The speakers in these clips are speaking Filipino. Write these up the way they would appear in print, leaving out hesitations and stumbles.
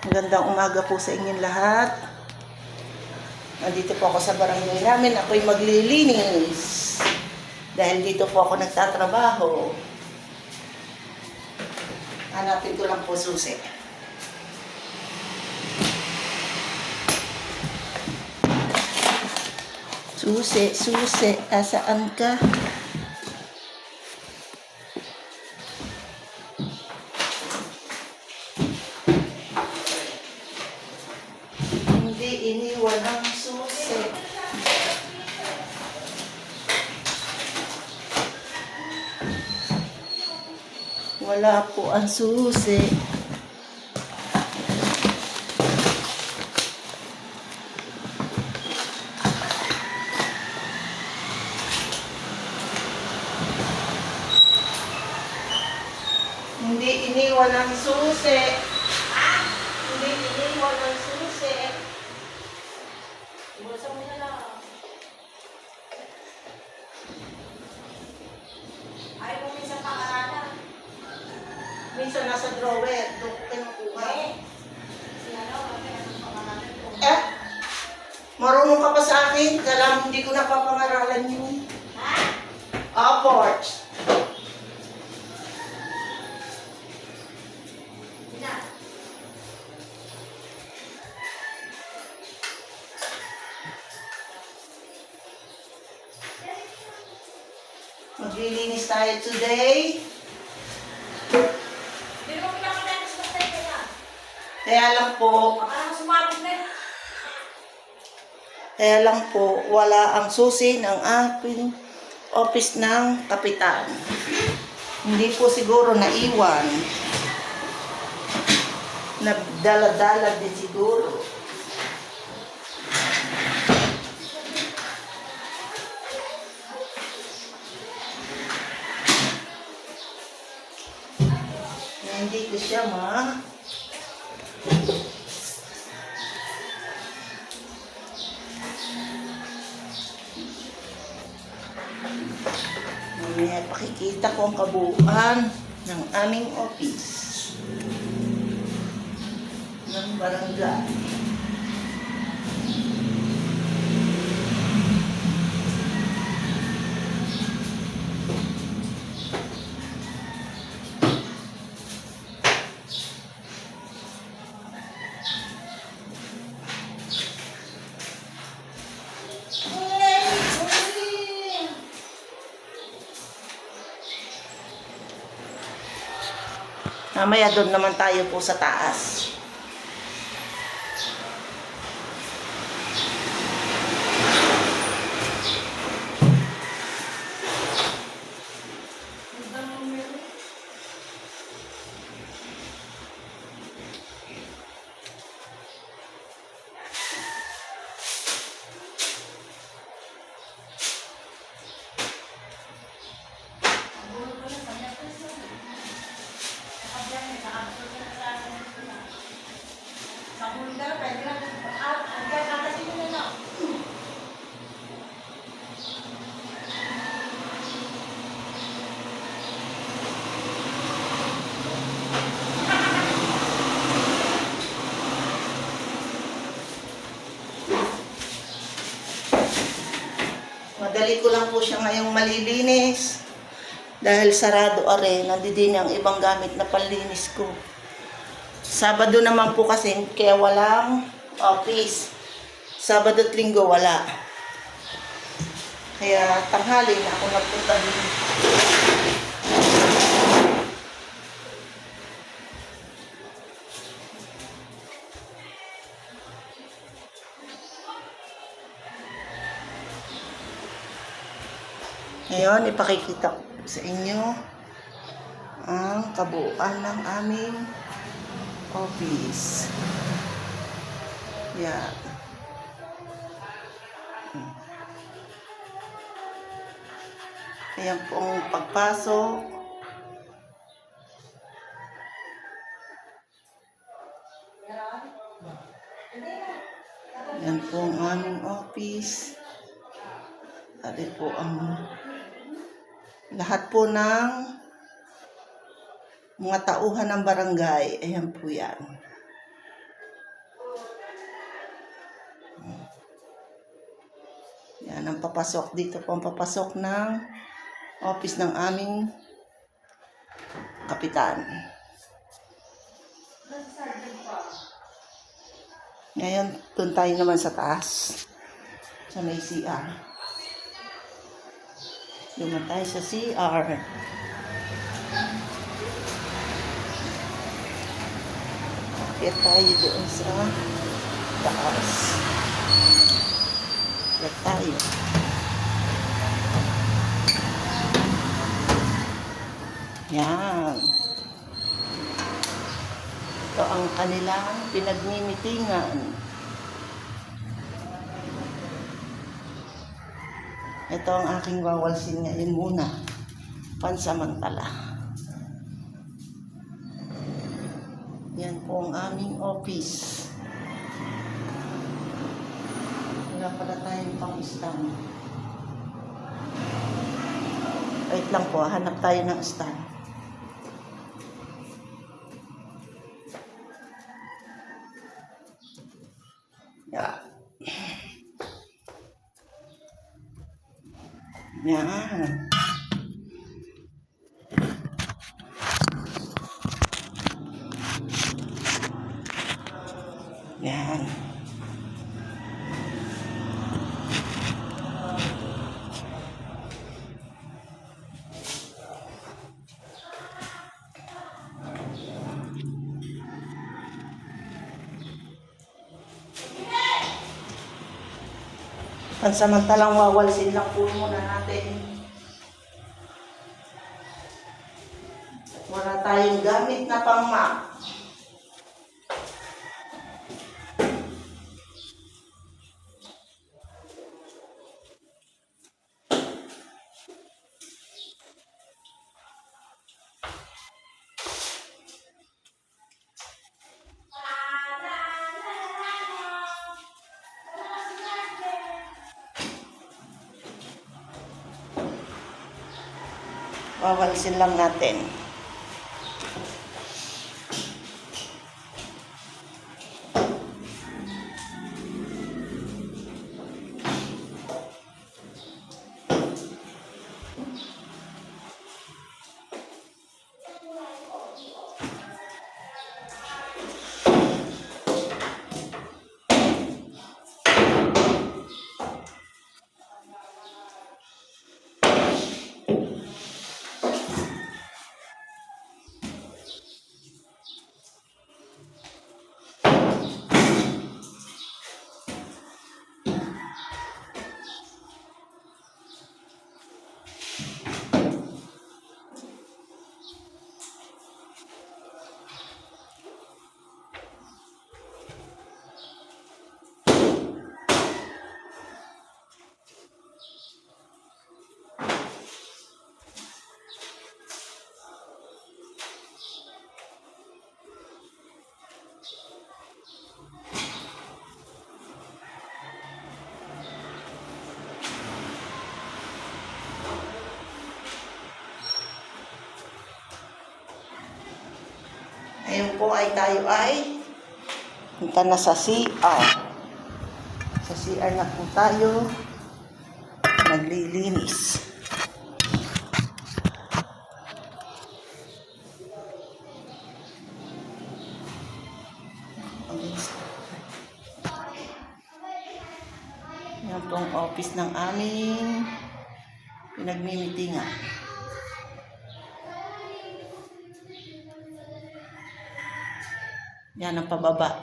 Magandang umaga po sa inyong lahat. Nandito po ako sa barangay namin. Ako'y maglilinis. Dahil dito po ako nagtatrabaho. Hanapin ko lang po susi. Susi, asaan ka? Hindi iniwan ang susi. Wala po ang susi. Hindi iniwan ang susi. Hindi iniwan ang susi. Bulsa mo na lang. Ay, kung minsan pangaralan. Minsan nasa drawer. Doon ko kinukuha. Si ano, kaya ng pangaralan ko. Marunong ka pa sa akin. Kala hindi ko napapangaralan yun. Ha? Porch. Na. Maglilinis tayo today. Hindi mo pinakita sa tayo na. Kaya lang po, Baka sumabog na yun. wala ang susi ng aking office ng kapitan. Hindi po siguro naiwan. Nagdala-dala din siguro. Na hindi ko siya Mamaya pakikita ko ang kabuuan ng aming office ng barangay. Mamaya doon naman tayo po sa taas. Sa munda, pwede lang. Andiyan, katasin mo na lang. Madali ko lang po siya ngayong malilinis. Dahil sarado are, nandidin ang ibang gamit na panlinis ko. Sabado naman po kasi, kaya walang office. Sabado at linggo wala. Kaya tanghali na ako nagpunta din. Ngayon, ipakikita ko sa inyo ang kabuuan ng aming office. Yan. Ayan po ang pagpasok. Yan po ang aming office. Ate po ang lahat po ng mga tauhan ng barangay. Ayan po yan. Yan ang papasok. Dito po ang papasok ng office ng aming kapitan. Ngayon, doon tayo naman sa taas. Sa may CR. Doon na tayo sa CR. Kaya tayo doon sa taas. Kaya tayo. Yan. Ito ang kanilang pinagmimitingan. Ito ang aking wawalsin ngayon muna. Pansamantala. Yan po ang aming office. Wala pala tayong pang-stand. Wait lang po, hanap tayo ng stand. Yan. Yan. Yan. Pansamantalang wawalsin lang po muna natin. Wala tayong gamit na pang-map. Wawalsin lang natin. Ngayon po ay tayo ay punta na sa CR. Sa CR na po tayo naglilinis. Yan po ang office ng aming pinagmimitingan. Yan ang pababa.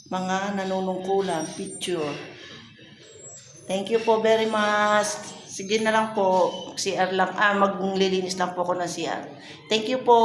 Mga nanunungkulan, picture. Thank you po very much. Sige na lang po. CR lang. Maglilinis lang po ako ng CR. Thank you po.